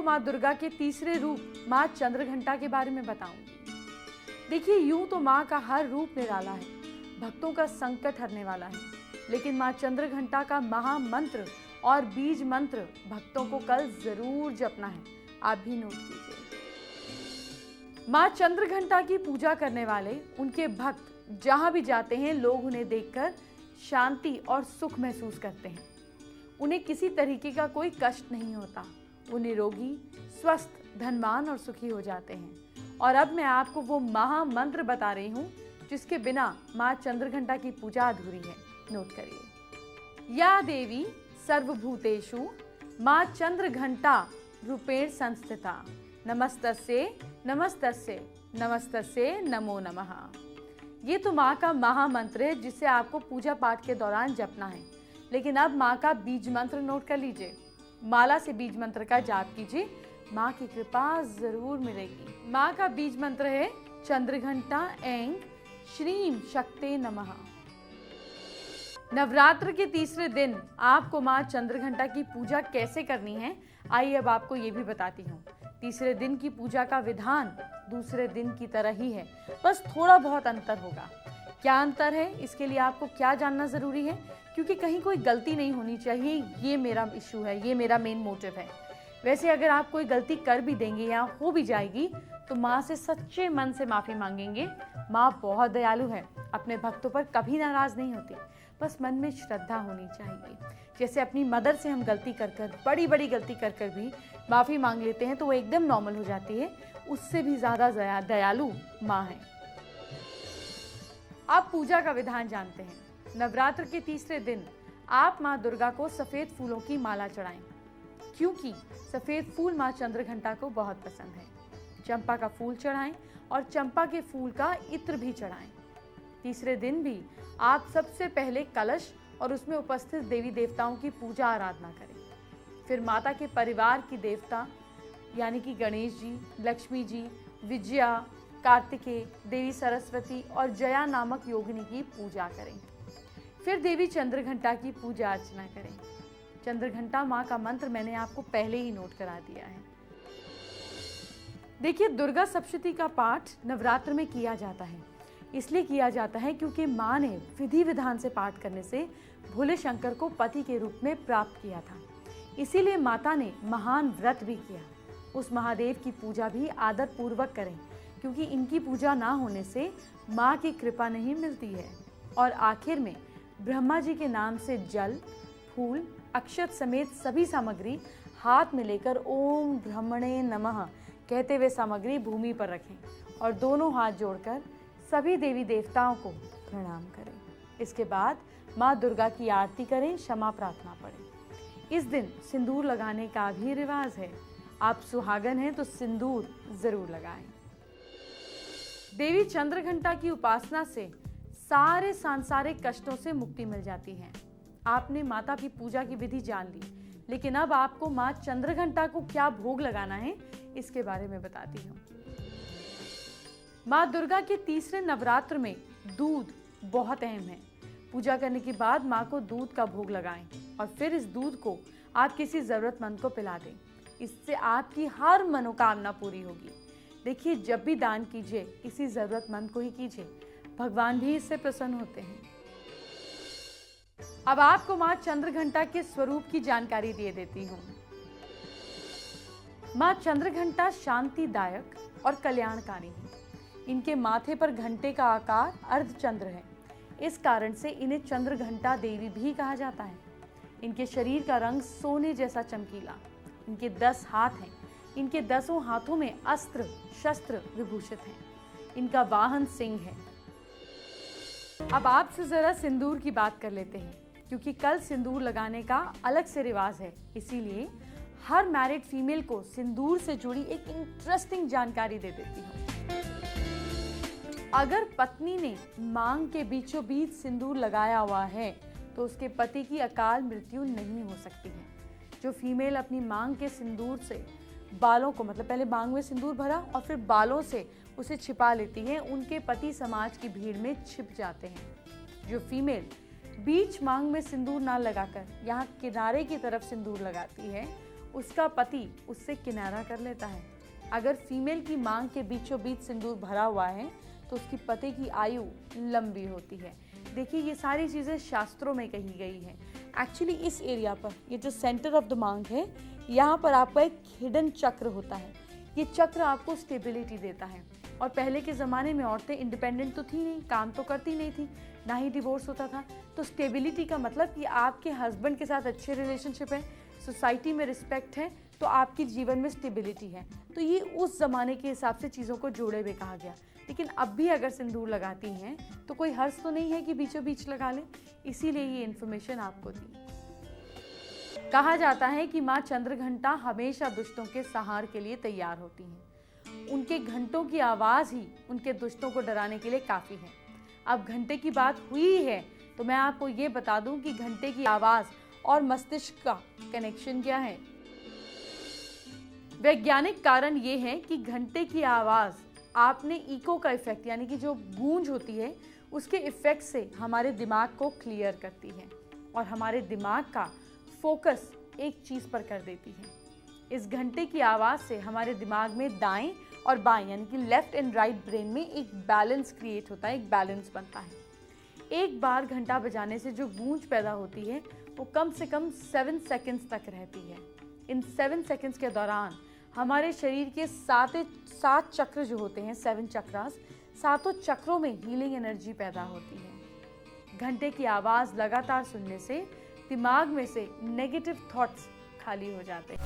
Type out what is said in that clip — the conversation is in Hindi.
आपको माँ दुर्गा के तीसरे रूप माँ चंद्रघंटा के बारे में बताऊंगी। देखिए, यूं तो माँ का हर रूप निराला है, भक्तों का संकट हरने वाला है, लेकिन माँ चंद्रघंटा का महामंत्र और बीज मंत्र भक्तों को कल जरूर जपना है। आप भी नोट कीजिए। माँ चंद्रघंटा की पूजा करने वाले उनके भक्त जहां भी जाते हैं, लोग उन्हें देखकर शांति और सुख महसूस करते हैं। उन्हें किसी तरीके का कोई कष्ट नहीं होता। वो निरोगी, स्वस्थ, धनवान और सुखी हो जाते हैं। और अब मैं आपको वो महामंत्र बता रही हूँ जिसके बिना माँ चंद्रघंटा की पूजा अधूरी है। नोट करिए। या देवी सर्वभूतेषु माँ चंद्रघंटा रूपेण संस्थिता, नमस्तस्ये नमस्तस्ये नमस्तस्ये नमो नमः। ये तो माँ का महामंत्र है जिसे आपको पूजा पाठ के दौरान जपना है। लेकिन अब माँ का बीज मंत्र नोट कर लीजिए। माला से बीज मंत्र का जाप कीजिए, माँ की कृपा जरूर मिलेगी। माँ का बीज मंत्र है चंद्रघंटा ऐं श्रीं शक्ते नमः। नवरात्र के तीसरे दिन आपको माँ चंद्रघंटा की पूजा कैसे करनी है, आइए अब आपको ये भी बताती हूँ। तीसरे दिन की पूजा का विधान दूसरे दिन की तरह ही है, बस थोड़ा बहुत अंतर होगा। क्या अंतर है, इसके लिए आपको क्या जानना जरूरी है, क्योंकि कहीं कोई गलती नहीं होनी चाहिए। ये मेरा इशू है, ये मेरा मेन मोटिव है। वैसे अगर आप कोई गलती कर भी देंगे या हो भी जाएगी तो माँ से सच्चे मन से माफ़ी मांगेंगे। माँ बहुत दयालु है, अपने भक्तों पर कभी नाराज़ नहीं होती। बस मन में श्रद्धा होनी चाहिए। जैसे अपनी मदर से हम गलती कर कर, बड़ी बड़ी गलती कर कर भी माफ़ी मांग लेते हैं तो वो एकदम नॉर्मल हो जाती है, उससे भी ज़्यादा दयालु माँ है। आप पूजा का विधान जानते हैं। नवरात्र के तीसरे दिन आप माँ दुर्गा को सफ़ेद फूलों की माला चढ़ाएं, क्योंकि सफ़ेद फूल माँ चंद्रघंटा को बहुत पसंद है। चंपा का फूल चढ़ाएं और चंपा के फूल का इत्र भी चढ़ाएं। तीसरे दिन भी आप सबसे पहले कलश और उसमें उपस्थित देवी देवताओं की पूजा आराधना करें। फिर माता के परिवार की देवता यानी कि गणेश जी, लक्ष्मी जी, विजया, कार्तिकेय, देवी सरस्वती और जया नामक योगिनी की पूजा करें। फिर देवी चंद्रघंटा की पूजा अर्चना करें। चंद्रघंटा माँ का मंत्र मैंने आपको पहले ही नोट करा दिया है। देखिए, दुर्गा सप्तशती का पाठ नवरात्र में किया जाता है। इसलिए किया जाता है क्योंकि माँ ने विधि विधान से पाठ करने से भोले शंकर को पति के रूप में प्राप्त किया था। इसीलिए माता ने महान व्रत भी किया। उस महादेव की पूजा भी आदर पूर्वक करें, क्योंकि इनकी पूजा ना होने से माँ की कृपा नहीं मिलती है। और आखिर में ब्रह्मा जी के नाम से जल, फूल, अक्षत समेत सभी सामग्री हाथ में लेकर ओम ब्रह्मणे नमः कहते हुए सामग्री भूमि पर रखें और दोनों हाथ जोड़कर सभी देवी देवताओं को प्रणाम करें। इसके बाद माँ दुर्गा की आरती करें, क्षमा प्रार्थना पढ़ें। इस दिन सिंदूर लगाने का भी रिवाज है। आप सुहागन हैं तो सिंदूर जरूर लगाएं। देवी चंद्रघंटा की उपासना से सारे सांसारिक कष्टों से मुक्ति मिल जाती है। आपने माता की पूजा की विधि जान ली, लेकिन अब आपको माँ चंद्रघंटा को क्या भोग लगाना है इसके बारे में बताती हूँ। माँ दुर्गा के तीसरे नवरात्र में दूध बहुत अहम है। पूजा करने के बाद माँ को दूध का भोग लगाएं और फिर इस दूध को आप किसी ज़रूरतमंद को पिला दें। इससे आपकी हर मनोकामना पूरी होगी। देखिए, जब भी दान कीजिए किसी ज़रूरतमंद को ही कीजिए, भगवान भी इससे प्रसन्न होते हैं। अब आपको माँ चंद्रघंटा के स्वरूप की जानकारी दे देती हूँ। माँ चंद्रघंटा शांतिदायक और कल्याणकारी है। इनके माथे पर घंटे का आकार अर्धचंद्र है। इस कारण से इन्हें चंद्रघंटा देवी भी कहा जाता है। इनके शरीर का रंग सोने जैसा चमकीला। इनके 10 हाथ हैं। इनके 10 हाथों में अस्त्र शस्त्र विभूषित हैं। इनका वाहन सिंह है। अब आपसे जरा सिंदूर की बात कर लेते हैं, क्योंकि कल सिंदूर लगाने का अलग से रिवाज है। इसीलिए हर मैरिड फीमेल को सिंदूर से जुड़ी एक इंटरेस्टिंग जानकारी दे देती हूँ। अगर पत्नी ने मांग के बीचों बीच सिंदूर लगाया हुआ है तो उसके पति की अकाल मृत्यु नहीं हो सकती है। जो फीमेल अपनी मांग के सिंदूर से बालों को, मतलब पहले मांग में सिंदूर भरा और फिर बालों से उसे छिपा लेती है, उनके पति समाज की भीड़ में छिप जाते हैं। जो फीमेल बीच मांग में सिंदूर ना लगाकर यहाँ किनारे की तरफ सिंदूर लगाती है, उसका पति उससे किनारा कर लेता है। अगर फीमेल की मांग के बीचों बीच सिंदूर भरा हुआ है तो उसकी पति की आयु लंबी होती है। देखिए, ये सारी चीज़ें शास्त्रों में कही गई हैं। एक्चुअली इस एरिया पर, ये जो सेंटर ऑफ द मांग है, यहाँ पर आपका एक हिडन चक्र होता है। ये चक्र आपको स्टेबिलिटी देता है। और पहले के ज़माने में औरतें इंडिपेंडेंट तो थी नहीं, काम तो करती नहीं थी, ना ही डिवोर्स होता था। तो स्टेबिलिटी का मतलब कि आपके हस्बैंड के साथ अच्छे रिलेशनशिप है, सोसाइटी में रिस्पेक्ट है, तो आपके जीवन में स्टेबिलिटी है। तो ये उस ज़माने के हिसाब से चीज़ों को जोड़े हुए कहा गया। लेकिन अब भी अगर सिंदूर लगाती हैं तो कोई हर्ष तो नहीं है कि बीचों बीच लगा लें, इसीलिए ये इन्फॉर्मेशन आपको दी। कहा जाता है कि माँ चंद्रघंटा हमेशा दुष्टों के संहार के लिए तैयार होती हैं। उनके घंटों की आवाज़ ही उनके दुष्टों को डराने के लिए काफ़ी है। अब घंटे की बात हुई है तो मैं आपको ये बता दूं कि घंटे की आवाज़ और मस्तिष्क का कनेक्शन क्या है। वैज्ञानिक कारण ये है कि घंटे की आवाज़ आपने इको का इफेक्ट, यानी कि जो गूंज होती है उसके इफेक्ट से हमारे दिमाग को क्लियर करती है और हमारे दिमाग का फोकस एक चीज़ पर कर देती है। इस घंटे की आवाज़ से हमारे दिमाग में दाएं और बाएं, यानी कि लेफ्ट एंड राइट ब्रेन में एक बैलेंस क्रिएट होता है, एक बैलेंस बनता है। एक बार घंटा बजाने से जो गूंज पैदा होती है वो कम से कम 7 सेकंड्स तक रहती है। इन 7 सेकंड्स के दौरान हमारे शरीर के 7 चक्र जो होते हैं, 7 चक्रास, 7 चक्रों में हीलिंग एनर्जी पैदा होती है। घंटे की आवाज़ लगातार सुनने से दिमाग में से नेगेटिव थॉट्स खाली हो जाते हैं।